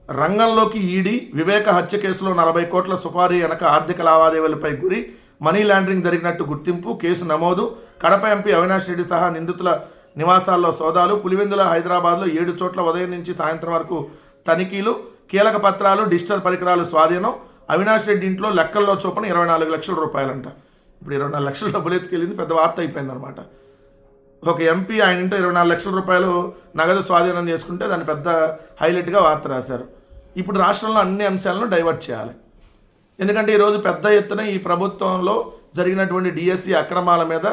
రంగంలోకి ఈడీ వివేక హత్య కేసులో 40 కోట్ల సుపారీ వెనక ఆర్థిక లావాదేవీలపై గురి, మనీ లాండరింగ్ జరిగినట్టు గుర్తింపు, కేసు నమోదు. కడప ఎంపీ అవినాష్ రెడ్డి సహా నిందితుల నివాసాల్లో సోదాలు. పులివెందుల హైదరాబాద్లో 7 చోట్ల ఉదయం నుంచి సాయంత్రం వరకు తనిఖీలు. కీలక పత్రాలు, డిజిటల్ పరికరాలు స్వాధీనం. అవినాష్ రెడ్డి ఇంట్లో లెక్కల్లో చొప్పున 24 లక్షల రూపాయలంట. ఇప్పుడు 24 లక్షల డబ్బులు ఎత్తుకెళ్ళింది, పెద్ద వార్త అయిపోయిందనమాట. ఒక ఎంపీ ఆయన ఇంట్లో 24 లక్షల రూపాయలు నగదు స్వాధీనం చేసుకుంటే దాన్ని పెద్ద హైలైట్గా వార్త రాశారు. ఇప్పుడు రాష్ట్రంలో అన్ని అంశాలను డైవర్ట్ చేయాలి. ఎందుకంటే ఈరోజు పెద్ద ఎత్తున ఈ ప్రభుత్వంలో జరిగినటువంటి డిఎస్సి అక్రమాల మీద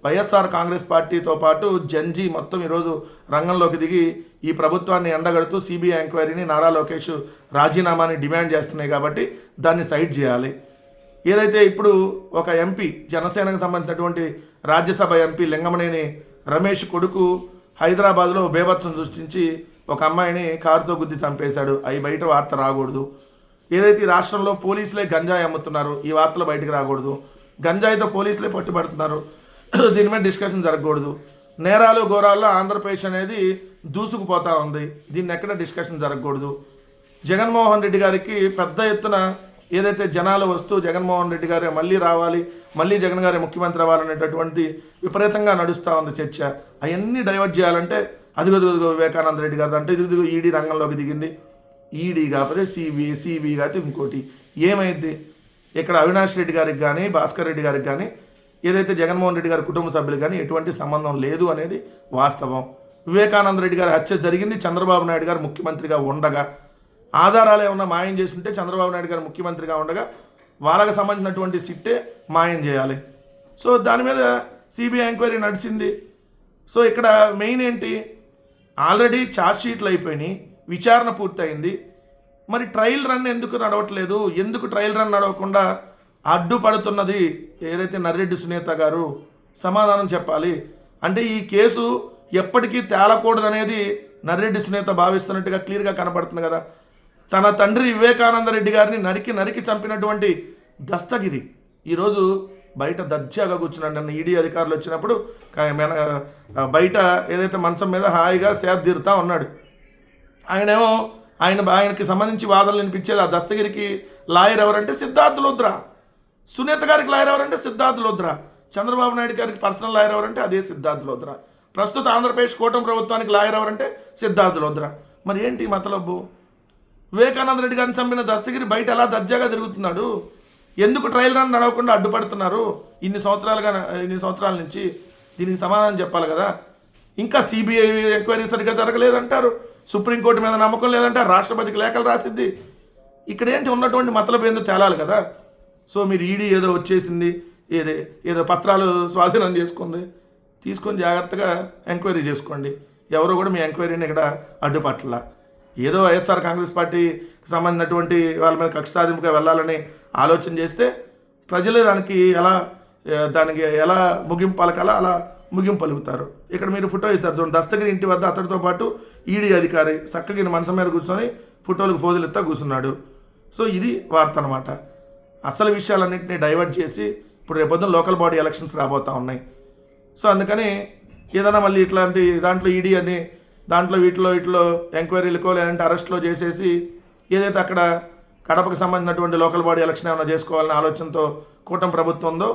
వైఎస్ఆర్ కాంగ్రెస్ పార్టీతో పాటు జంజీ మొత్తం ఈరోజు రంగంలోకి దిగి ఈ ప్రభుత్వాన్ని ఎండగడుతూ సిబిఐ ఎంక్వైరీని, నారా లోకేష్ రాజీనామాని డిమాండ్ చేస్తున్నాయి. కాబట్టి దాన్ని సైడ్ చేయాలి. ఏదైతే ఇప్పుడు ఒక ఎంపీ, జనసేనకు సంబంధించినటువంటి రాజ్యసభ ఎంపీ లింగమనేని రమేష్ కొడుకు హైదరాబాద్లో బేభత్సం సృష్టించి ఒక అమ్మాయిని కారుతో గుద్ది చంపేశాడు. అవి బయట వార్త రాకూడదు. ఏదైతే ఈ రాష్ట్రంలో పోలీసులే గంజాయి అమ్ముతున్నారు, ఈ వార్తలు బయటకు రాకూడదు. గంజాయితో పోలీసులే పట్టుబడుతున్నారు, దీని మీద డిస్కషన్ జరగకూడదు. నేరాలు ఘోరాల్లో ఆంధ్రప్రదేశ్ అనేది దూసుకుపోతూ ఉంది, దీన్ని ఎక్కడ డిస్కషన్ జరగకూడదు. జగన్మోహన్ రెడ్డి గారికి పెద్ద ఎత్తున ఏదైతే జనాలు వస్తూ జగన్మోహన్ రెడ్డి గారే మళ్ళీ రావాలి, మళ్ళీ జగన్ గారే ముఖ్యమంత్రి అవ్వాలనేటటువంటి విపరీతంగా నడుస్తూ ఉంది చర్చ. అవన్నీ డైవర్ట్ చేయాలంటే అదిగో వివేకానంద రెడ్డి గారు అంటే ఇదిగో ఈడీ రంగంలోకి దిగింది. ఈడీ కాకపోతే సిబిఐ కాకపోతే ఇంకోటి ఏమైంది? ఇక్కడ అవినాష్ రెడ్డి గారికి కానీ, భాస్కర్ రెడ్డి గారికి కానీ, ఏదైతే జగన్మోహన్ రెడ్డి గారి కుటుంబ సభ్యులు కానీ ఎటువంటి సంబంధం లేదు అనేది వాస్తవం. వివేకానంద రెడ్డి గారి హత్య జరిగింది చంద్రబాబు నాయుడు గారు ముఖ్యమంత్రిగా ఉండగా. ఆధారాలు ఏమన్నా మాయం చేస్తుంటే చంద్రబాబు నాయుడు గారు ముఖ్యమంత్రిగా ఉండగా వాళ్ళకి సంబంధించినటువంటి సిట్టే మాయం చేయాలి. సో దాని మీద సిబిఐ ఎంక్వైరీ నడిచింది. సో ఇక్కడ మెయిన్ ఏంటి? ఆల్రెడీ ఛార్జ్షీట్లు అయిపోయినాయి, విచారణ పూర్తయింది. మరి ట్రయల్ రన్ ఎందుకు నడవట్లేదు? ఎందుకు ట్రయల్ రన్ నడవకుండా అడ్డుపడుతున్నది ఏదైతే నర్రెడ్డి సునీత గారు సమాధానం చెప్పాలి. అంటే ఈ కేసు ఎప్పటికీ తేలకూడదనేది నర్రెడ్డి సునీత భావిస్తున్నట్టుగా క్లియర్గా కనపడుతుంది కదా. తన తండ్రి వివేకానంద రెడ్డి గారిని నరికి చంపినటువంటి దస్తగిరి ఈరోజు బయట దర్జాగా కూర్చున్నాడు. నన్ను ఈడీ అధికారులు వచ్చినప్పుడు బయట ఏదైతే మంచం మీద హాయిగా సేద తీరుతా ఉన్నాడు. ఆయనకి సంబంధించి వాదనలు వినిపించేది. ఆ దస్తగిరికి లాయర్ ఎవరంటే సిద్ధార్థ్ లోద్రా. సునీత గారికి లాయర్ ఎవరంటే సిద్ధార్థ్ లోద్రా. చంద్రబాబు నాయుడు గారికి పర్సనల్ లాయర్ ఎవరంటే అదే సిద్ధార్థ్ లోద్రా. ప్రస్తుత ఆంధ్రప్రదేశ్ కూటమి ప్రభుత్వానికి లాయర్ ఎవరంటే సిద్ధార్థ్ లోద్రా. మరి ఏంటి మతలబ్బు? వివేకానంద రెడ్డి గారిని చంపిన దస్తగిరి బయట ఎలా దర్జాగా తిరుగుతున్నాడు? ఎందుకు ట్రయల్ రన్ నడవకుండా అడ్డుపడుతున్నారు ఇన్ని సంవత్సరాల నుంచి? దీనికి సమాధానం చెప్పాలి కదా. ఇంకా సిబిఐ ఎంక్వైరీ సరిగ్గా జరగలేదంటారు, సుప్రీంకోర్టు మీద నమ్మకం లేదంటారు, రాష్ట్రపతికి లేఖలు రాసిద్ది. ఇక్కడ ఏంటి ఉన్నటువంటి మతలబు ఏందో తేలాలి కదా. సో మీరు ఈడీ ఏదో వచ్చేసింది, ఏదో పత్రాలు స్వాధీనం తీసుకొని జాగ్రత్తగా ఎంక్వైరీ చేసుకోండి. ఎవరు కూడా మీ ఎంక్వైరీని ఇక్కడ అడ్డుపట్టలా. ఏదో వైఎస్ఆర్ కాంగ్రెస్ పార్టీకి సంబంధించినటువంటి వాళ్ళ మీద కక్ష సాధింపుగా వెళ్ళాలని ఆలోచన చేస్తే ప్రజలే దానికి ఎలా ముగింపు పలకాలా అలా ముగింపు పలుకుతారు. ఇక్కడ మీరు ఫోటో ఇస్తారు చూడండి, దస్తగిరి ఇంటి వద్ద అతడితో పాటు ఈడీ అధికారి చక్కగా మంచం మీద కూర్చొని ఫోటోలకు ఫోజులు ఎత్తా కూర్చున్నాడు. సో ఇది వార్త అనమాట. అసలు విషయాలన్నింటినీ డైవర్ట్ చేసి ఇప్పుడు రేపొద్దున లోకల్ బాడీ ఎలక్షన్స్ రాబోతూ ఉన్నాయి. సో అందుకని ఏదైనా మళ్ళీ ఇట్లాంటి దాంట్లో ఈడీ అని వీటిలో ఎంక్వైరీలకో లేదంటే అరెస్ట్లో చేసేసి ఏదైతే అక్కడ కడపకు సంబంధించినటువంటి లోకల్ బాడీ ఎలక్షన్ ఏమైనా చేసుకోవాలనే ఆలోచనతో కూటమి ప్రభుత్వం ఉందో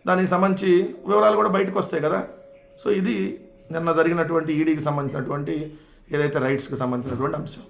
దానికి సంబంధించి వివరాలు కూడా బయటకు వస్తాయి కదా. సో ఇది నిన్న జరిగినటువంటి ఈడీకి సంబంధించినటువంటి ఏదైతే రైట్స్కి సంబంధించినటువంటి అంశం.